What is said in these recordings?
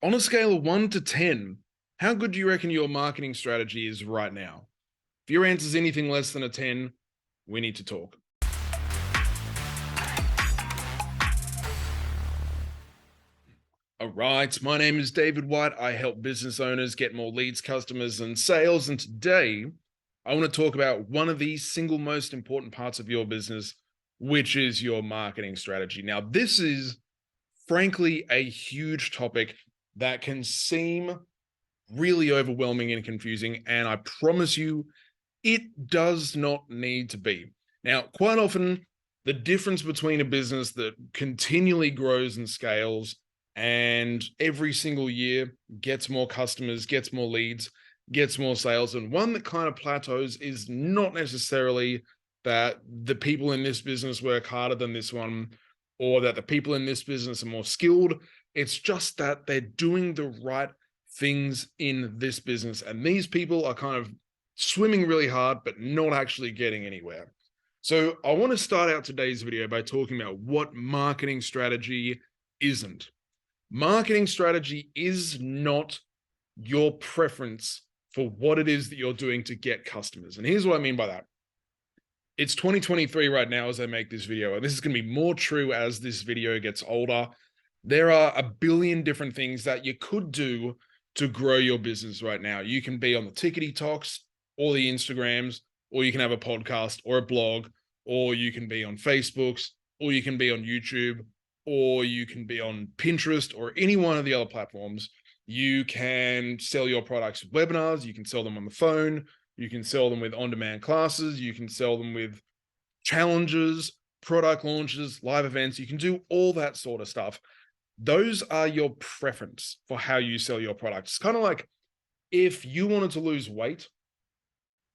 On a scale of 1 to 10, how good do you reckon your marketing strategy is right now? If your answer is anything less than a 10, we need to talk. All right, my name is David White. I help business owners get more leads, customers, and sales. And today, I want to talk about one of the single most important parts of your business, which is your marketing strategy. Now, this is frankly a huge topic that can seem really overwhelming and confusing. And I promise you, it does not need to be. Now, quite often, the difference between a business that continually grows and scales and every single year gets more customers, gets more leads, gets more sales, and one that kind of plateaus is not necessarily that the people in this business work harder than this one or that the people in this business are more skilled. It's just that they're doing the right things in this business. And these people are kind of swimming really hard, but not actually getting anywhere. So I want to start out today's video by talking about what marketing strategy isn't. Marketing strategy is not your preference for what it is that you're doing to get customers. And here's what I mean by that. It's 2023 right now as I make this video, and this is going to be more true as this video gets older. There are a billion different things that you could do to grow your business right now. You can be on the Tickety Talks or the Instagrams, or you can have a podcast or a blog, or you can be on Facebooks, or you can be on YouTube, or you can be on Pinterest or any one of the other platforms. You can sell your products with webinars. You can sell them on the phone. You can sell them with on-demand classes. You can sell them with challenges, product launches, live events. You can do all that sort of stuff. Those are your preference for how you sell your products. It's kind of like if you wanted to lose weight,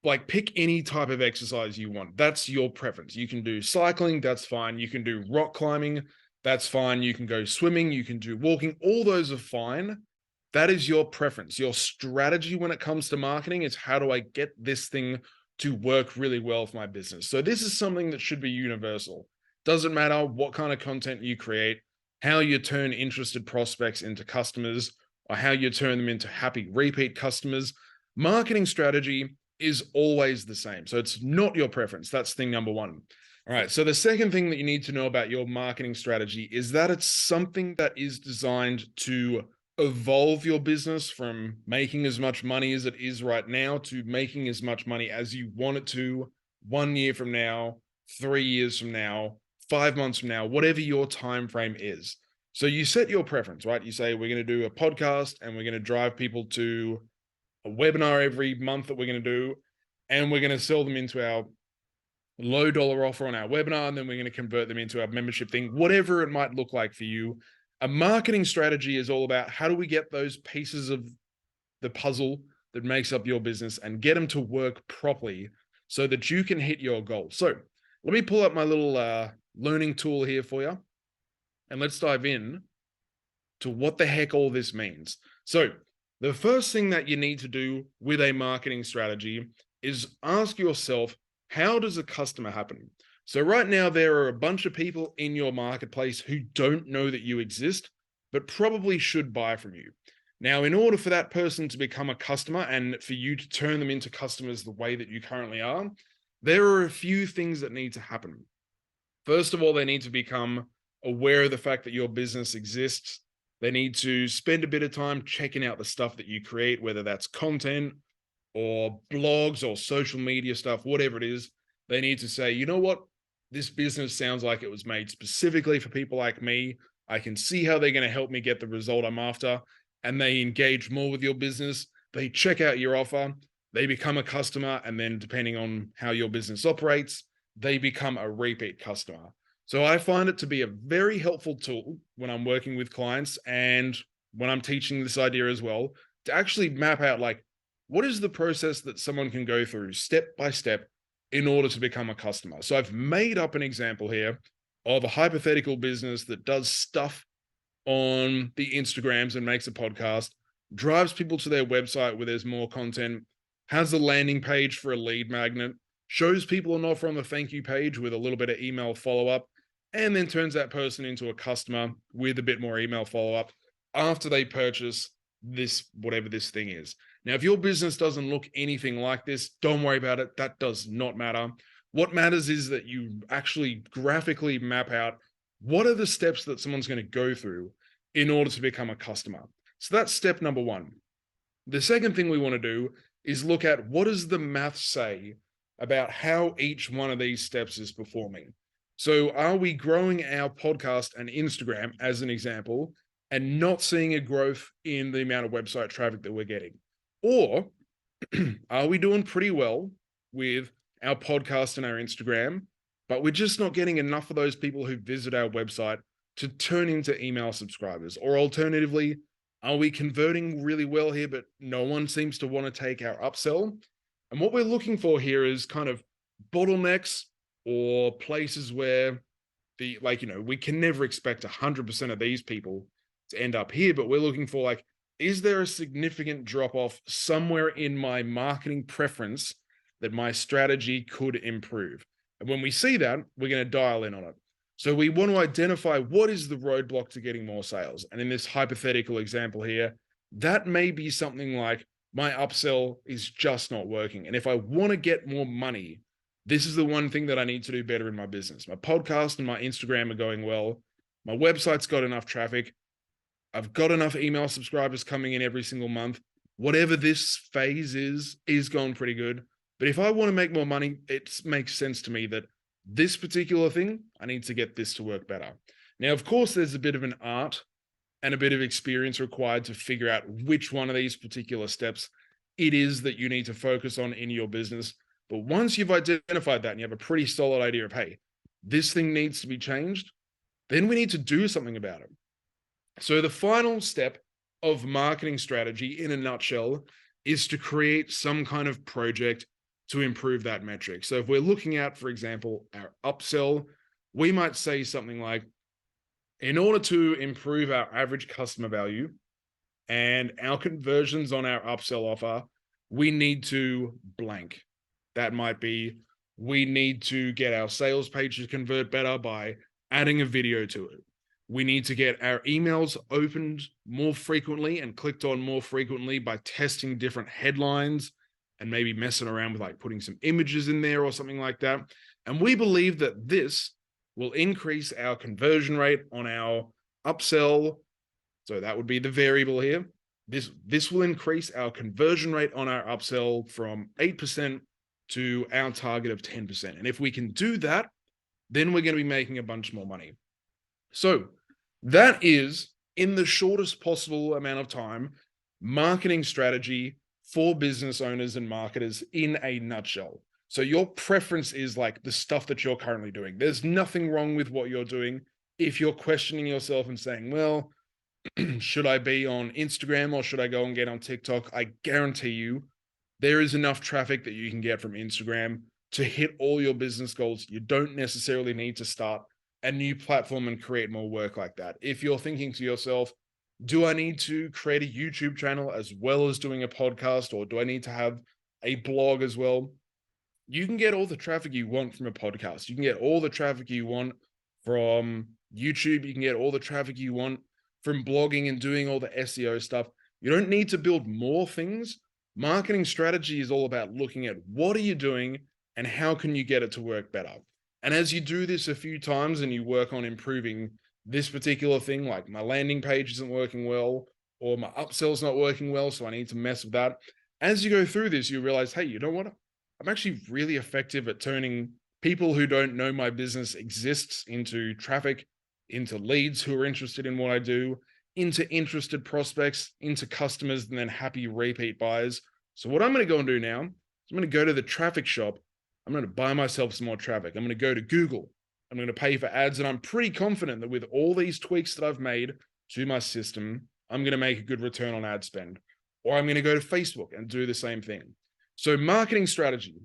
like pick any type of exercise you want. That's your preference. You can do cycling, that's fine. You can do rock climbing, that's fine. You can go swimming, you can do walking. All those are fine. That is your preference. Your strategy when it comes to marketing is how do I get this thing to work really well for my business? So this is something that should be universal. Doesn't matter what kind of content you create, how you turn interested prospects into customers, or how you turn them into happy repeat customers. Marketing strategy is always the same. So it's not your preference. That's thing number one. All right. So the second thing that you need to know about your marketing strategy is that it's something that is designed to evolve your business from making as much money as it is right now to making as much money as you want it to 1 year from now, 3 years from now, 5 months from now, whatever your time frame is. So you set your preference, right? You say, we're going to do a podcast and we're going to drive people to a webinar every month that we're going to do, and we're going to sell them into our low dollar offer on our webinar, and then we're going to convert them into our membership thing, whatever it might look like for you. A marketing strategy is all about how do we get those pieces of the puzzle that makes up your business and get them to work properly so that you can hit your goal. So let me pull up my little learning tool here for you, and let's dive in to what the heck all this means. So the first thing that you need to do with a marketing strategy is ask yourself, how does a customer happen? So right now, there are a bunch of people in your marketplace who don't know that you exist, but probably should buy from you. Now, in order for that person to become a customer and for you to turn them into customers the way that you currently are, there are a few things that need to happen. First of all, they need to become aware of the fact that your business exists. They need to spend a bit of time checking out the stuff that you create, whether that's content or blogs or social media stuff, whatever it is. They need to say, you know what? This business sounds like it was made specifically for people like me. I can see how they're going to help me get the result I'm after. And they engage more with your business. They check out your offer. They become a customer. And then depending on how your business operates, they become a repeat customer. So I find it to be a very helpful tool when I'm working with clients and when I'm teaching this idea as well, to actually map out like, what is the process that someone can go through step by step in order to become a customer? So I've made up an example here of a hypothetical business that does stuff on the Instagrams and makes a podcast, drives people to their website where there's more content, has a landing page for a lead magnet, shows people an offer on the thank you page with a little bit of email follow-up, and then turns that person into a customer with a bit more email follow-up. after they purchase this, whatever this thing is. Now, if your business doesn't look anything like this, don't worry about it. That does not matter. What matters is that you actually graphically map out what are the steps that someone's going to go through in order to become a customer. So that's step number one. The second thing we want to do is look at what does the math say about how each one of these steps is performing. So are we growing our podcast and Instagram, as an example, and not seeing a growth in the amount of website traffic that we're getting? Or are we doing pretty well with our podcast and our Instagram, but we're just not getting enough of those people who visit our website to turn into email subscribers? Or alternatively, are we converting really well here, but no one seems to want to take our upsell? And what we're looking for here is kind of bottlenecks or places where we can never expect 100% of these people to end up here, but we're looking for is there a significant drop off somewhere in my marketing preference that my strategy could improve? And when we see that, we're going to dial in on it. So we want to identify what is the roadblock to getting more sales. And in this hypothetical example here, that may be something like my upsell is just not working. And if I want to get more money, this is the one thing that I need to do better in my business. My podcast and my Instagram are going well. My website's got enough traffic. I've got enough email subscribers coming in every single month. Whatever this phase is going pretty good. But if I want to make more money, it makes sense to me that this particular thing, I need to get this to work better. Now, of course, there's a bit of an art and a bit of experience required to figure out which one of these particular steps it is that you need to focus on in your business. But once you've identified that and you have a pretty solid idea of, hey, this thing needs to be changed, then we need to do something about it. So the final step of marketing strategy, in a nutshell, is to create some kind of project to improve that metric. So if we're looking at, for example, our upsell, we might say something like, in order to improve our average customer value and our conversions on our upsell offer, we need to blank. That might be, we need to get our sales page to convert better by adding a video to it. We need to get our emails opened more frequently and clicked on more frequently by testing different headlines and maybe messing around with putting some images in there or something like that. And we believe that this will increase our conversion rate on our upsell. So that would be the variable here. This will increase our conversion rate on our upsell from 8% to our target of 10%. And if we can do that, then we're going to be making a bunch more money. So that is, in the shortest possible amount of time, marketing strategy for business owners and marketers in a nutshell. So your preference is the stuff that you're currently doing. There's nothing wrong with what you're doing. If you're questioning yourself and saying, well, should I be on Instagram or should I go and get on TikTok? I guarantee you there is enough traffic that you can get from Instagram to hit all your business goals. You don't necessarily need to start a new platform and create more work like that. If you're thinking to yourself, do I need to create a YouTube channel as well as doing a podcast, or do I need to have a blog as well? You can get all the traffic you want from a podcast. You can get all the traffic you want from YouTube. You can get all the traffic you want from blogging and doing all the SEO stuff. You don't need to build more things. Marketing strategy is all about looking at what are you doing and how can you get it to work better. And as you do this a few times and you work on improving this particular thing, like my landing page isn't working well, or my upsell's not working well, so I need to mess with that. As you go through this, you realize, hey, you know what? I'm actually really effective at turning people who don't know my business exists into traffic, into leads who are interested in what I do, into interested prospects, into customers, and then happy repeat buyers. So what I'm going to go and do now is I'm going to go to the traffic shop. I'm going to buy myself some more traffic. I'm going to go to Google. I'm going to pay for ads. And I'm pretty confident that with all these tweaks that I've made to my system, I'm going to make a good return on ad spend. Or I'm going to go to Facebook and do the same thing. So marketing strategy,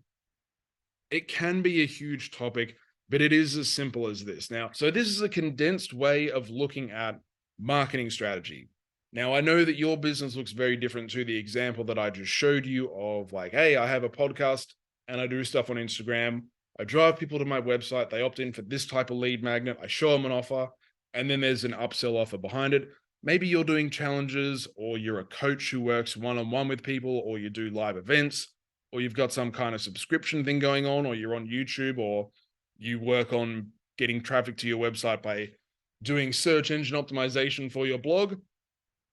it can be a huge topic, but it is as simple as this. Now, so this is a condensed way of looking at marketing strategy. Now, I know that your business looks very different to the example that I just showed you of hey, I have a podcast and I do stuff on Instagram. I drive people to my website. They opt in for this type of lead magnet. I show them an offer, and then there's an upsell offer behind it. Maybe you're doing challenges, or you're a coach who works one-on-one with people, or you do live events, or you've got some kind of subscription thing going on, or you're on YouTube, or you work on getting traffic to your website by doing search engine optimization for your blog.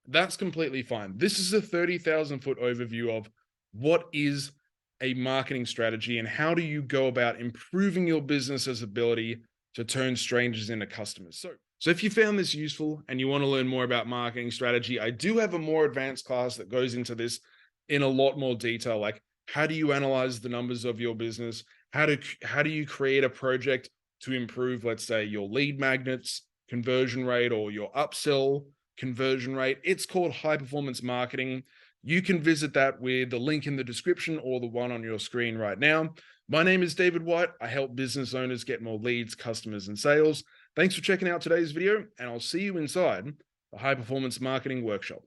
That's completely fine. This is a 30,000 foot overview of what is a marketing strategy and how do you go about improving your business's ability to turn strangers into customers. So if you found this useful and you want to learn more about marketing strategy, I do have a more advanced class that goes into this in a lot more detail. Like, how do you analyze the numbers of your business? How do you create a project to improve, let's say, your lead magnets conversion rate or your upsell conversion rate? It's called high performance marketing. You can visit that with the link in the description or the one on your screen right now. My name is David White. I help business owners get more leads, customers, and sales. Thanks for checking out today's video, and I'll see you inside the high performance marketing workshop.